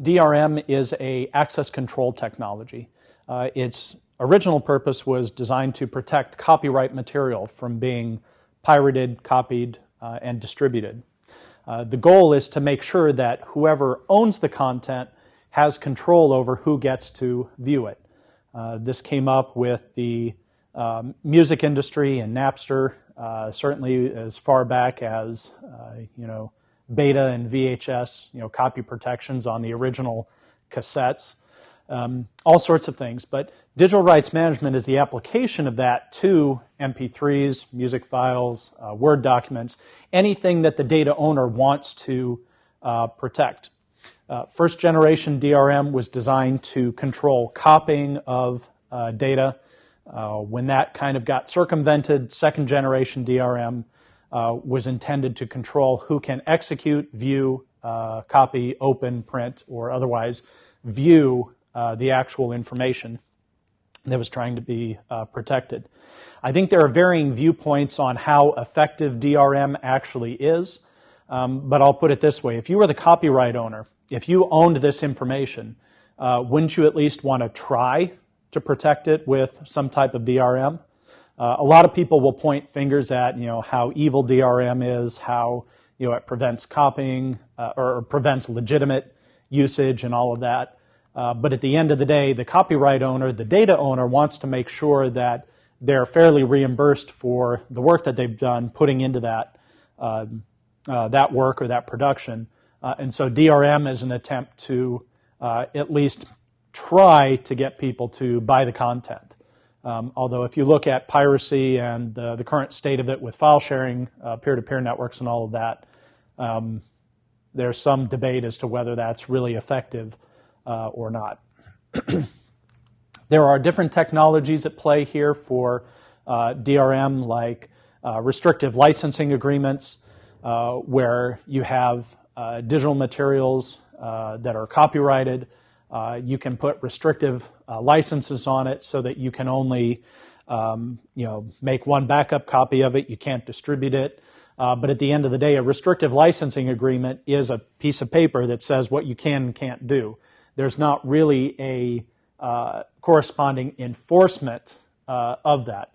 DRM is a access control technology. Its original purpose was designed to protect copyright material from being pirated, copied, and distributed. The goal is to make sure that whoever owns the content has control over who gets to view it. This came up with the music industry and Napster, certainly as far back as Beta and VHS, copy protections on the original cassettes, all sorts of things. But digital rights management is the application of that to MP3s, music files, Word documents, anything that the data owner wants to protect. First generation DRM was designed to control copying of data. When that kind of got circumvented, second generation DRM was intended to control who can execute, view, copy, open, print, or otherwise view the actual information that was trying to be protected. I think there are varying viewpoints on how effective DRM actually is, but I'll put it this way. If you were the copyright owner, if you owned this information, wouldn't you at least want to try to protect it with some type of DRM? A lot of people will point fingers at how evil DRM is, how it prevents copying or prevents legitimate usage and all of that. But at the end of the day, the copyright owner, the data owner, wants to make sure that they're fairly reimbursed for the work that they've done putting into that work or that production. And so DRM is an attempt to at least try to get people to buy the content. Although if you look at piracy and the current state of it with file sharing, peer-to-peer networks and all of that, there's some debate as to whether that's really effective or not. There are different technologies at play here for DRM, like restrictive licensing agreements, where you have digital materials that are copyrighted. You can put restrictive licenses on it so that you can only make one backup copy of it. You can't distribute it. But at the end of the day, a restrictive licensing agreement is a piece of paper that says what you can and can't do. There's not really a corresponding enforcement of that,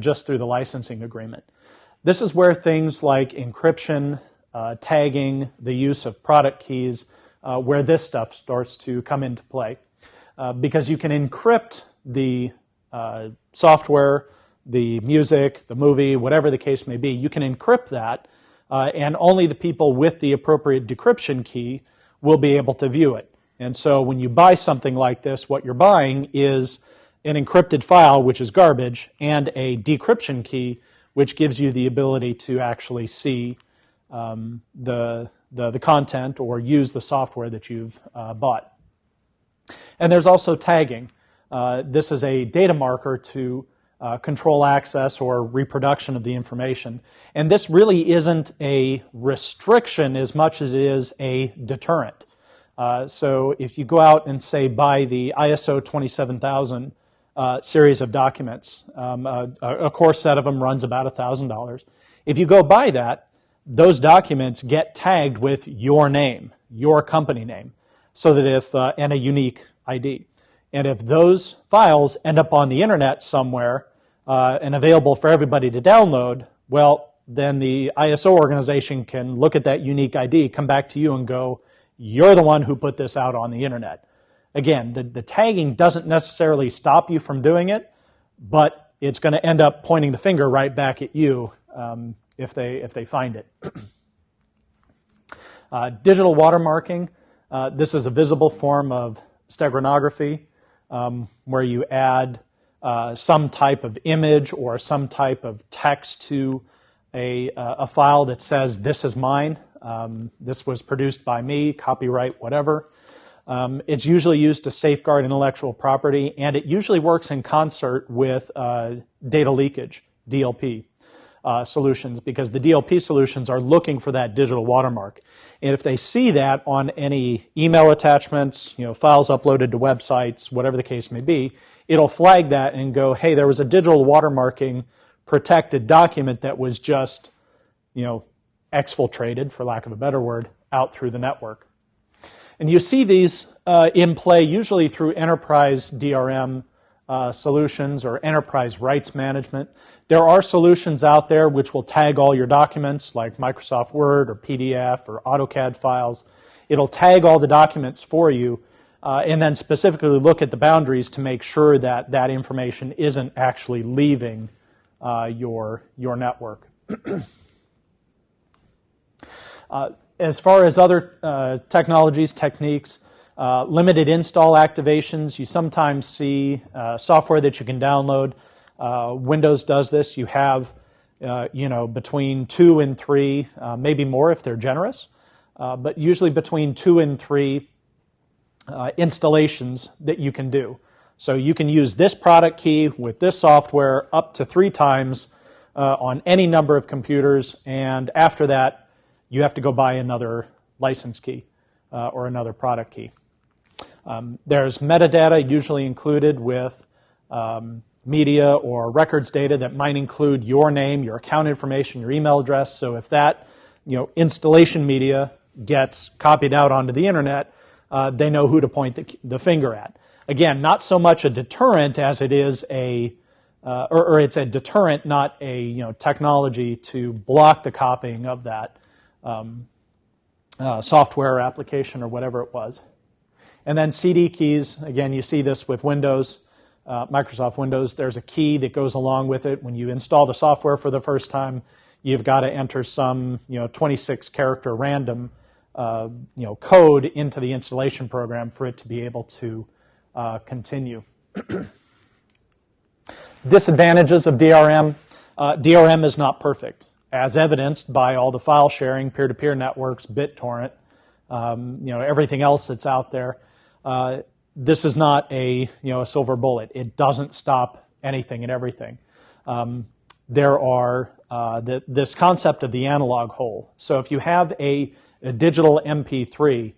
just through the licensing agreement. This is where things like encryption, tagging, the use of product keys, where this stuff starts to come into play. Because you can encrypt the software, the music, the movie, whatever the case may be. You can encrypt that, and only the people with the appropriate decryption key will be able to view it. And so when you buy something like this, what you're buying is an encrypted file, which is garbage, and a decryption key, which gives you the ability to actually see the content or use the software that you've bought. And there's also tagging. This is a data marker to control access or reproduction of the information. And this really isn't a restriction as much as it is a deterrent. So if you go out and, say, buy the ISO 27000 series of documents, a core set of them runs about $1,000. If you go buy that, those documents get tagged with your name, your company name, so that if and a unique ID. And if those files end up on the internet somewhere and available for everybody to download, well, then the ISO organization can look at that unique ID, come back to you and go, you're the one who put this out on the internet. Again, the tagging doesn't necessarily stop you from doing it, but it's going to end up pointing the finger right back at you if they find it. Digital watermarking. This is a visible form of steganography where you add some type of image or some type of text to a file that says, this is mine, this was produced by me, copyright, whatever. It's usually used to safeguard intellectual property, and it usually works in concert with data leakage, DLP. Solutions, because the DLP solutions are looking for that digital watermark. And if they see that on any email attachments, files uploaded to websites, whatever the case may be, it'll flag that and go, hey, there was a digital watermarking protected document that was just, exfiltrated, for lack of a better word, out through the network. And you see these in play usually through enterprise DRM solutions or enterprise rights management. There are solutions out there which will tag all your documents like Microsoft Word or PDF or AutoCAD files. It'll tag all the documents for you and then specifically look at the boundaries to make sure that that information isn't actually leaving your network. As far as other technologies, techniques, limited install activations, you sometimes see software that you can download. Windows does this. You have, between 2 and 3, maybe more if they're generous, but usually between 2 and 3 installations that you can do. So you can use this product key with this software up to 3 times on any number of computers, and after that, you have to go buy another license key or another product key. There's metadata usually included with media or records data that might include your name, your account information, your email address. So if that installation media gets copied out onto the internet, they know who to point the finger at. Again, not so much a deterrent as it is or it's a deterrent, not a technology to block the copying of that software or application or whatever it was. And then CD keys, again, you see this with Windows, Microsoft Windows. There's a key that goes along with it. When you install the software for the first time, you've got to enter some 26-character random code into the installation program for it to be able to continue. Disadvantages of DRM. DRM is not perfect, as evidenced by all the file sharing, peer-to-peer networks, BitTorrent, everything else that's out there. This is not a silver bullet. It doesn't stop anything and everything. There are this concept of the analog hole. So if you have a digital MP3,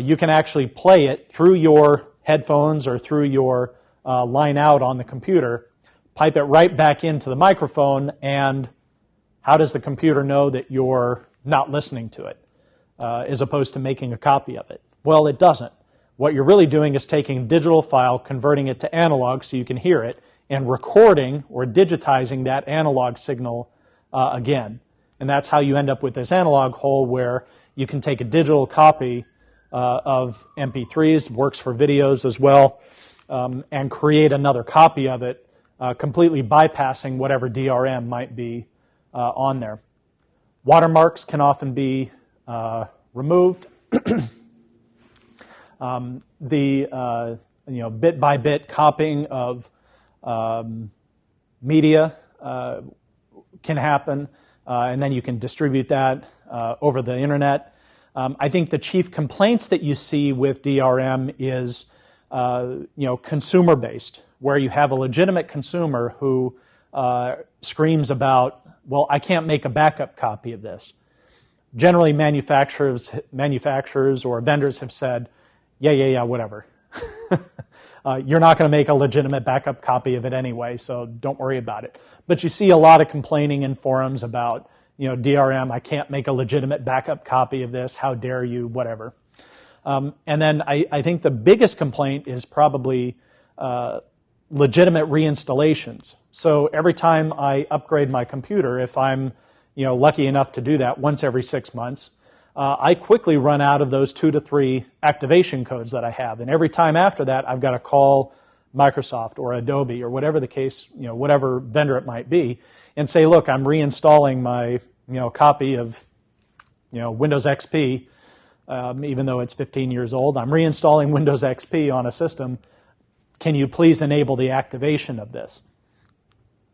you can actually play it through your headphones or through your line out on the computer, pipe it right back into the microphone, and how does the computer know that you're not listening to it as opposed to making a copy of it? Well, it doesn't. What you're really doing is taking a digital file, converting it to analog so you can hear it, and recording or digitizing that analog signal again. And that's how you end up with this analog hole where you can take a digital copy of MP3s, works for videos as well, and create another copy of it, completely bypassing whatever DRM might be on there. Watermarks can often be removed. The bit-by-bit copying of media can happen, and then you can distribute that over the internet. I think the chief complaints that you see with DRM is consumer-based, where you have a legitimate consumer who screams about, well, I can't make a backup copy of this. Generally, manufacturers or vendors have said, yeah, whatever. You're not going to make a legitimate backup copy of it anyway, so don't worry about it. But you see a lot of complaining in forums about, DRM, I can't make a legitimate backup copy of this, how dare you, whatever. And then I think the biggest complaint is probably legitimate reinstallations. So every time I upgrade my computer, if I'm lucky enough to do that once every 6 months, I quickly run out of those 2 to 3 activation codes that I have. And every time after that, I've got to call Microsoft or Adobe or whatever the case, whatever vendor it might be, and say, look, I'm reinstalling my copy of Windows XP, even though it's 15 years old. I'm reinstalling Windows XP on a system. Can you please enable the activation of this?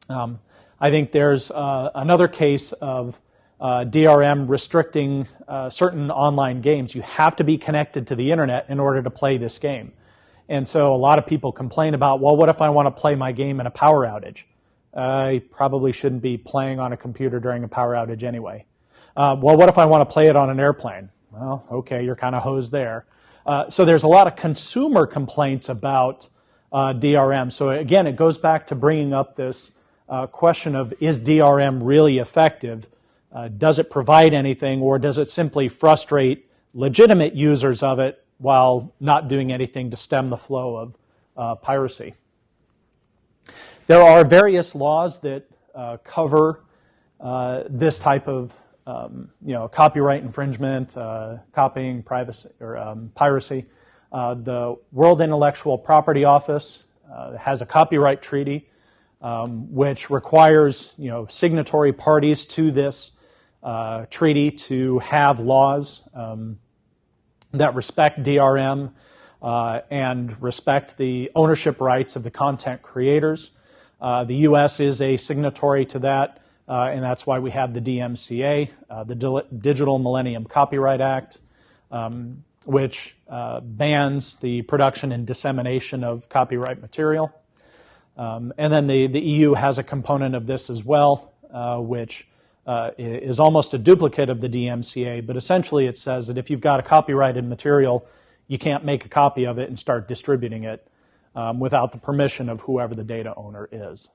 I think there's another case of DRM restricting certain online games. You have to be connected to the internet in order to play this game. And so a lot of people complain about, well, what if I want to play my game in a power outage? I probably shouldn't be playing on a computer during a power outage anyway. Well, what if I want to play it on an airplane? Well, okay, you're kind of hosed there. So there's a lot of consumer complaints about DRM. So again, it goes back to bringing up this question of, is DRM really effective? Does it provide anything, or does it simply frustrate legitimate users of it while not doing anything to stem the flow of piracy. There are various laws that cover this type of copyright infringement, copying, privacy, or piracy. The World Intellectual Property Office has a copyright treaty which requires signatory parties to this treaty to have laws that respect DRM and respect the ownership rights of the content creators. The U.S. is a signatory to that, and that's why we have the DMCA, the Digital Millennium Copyright Act, which bans the production and dissemination of copyright material. And then the EU has a component of this as well, which is almost a duplicate of the DMCA, but essentially it says that if you've got a copyrighted material, you can't make a copy of it and start distributing it without the permission of whoever the data owner is.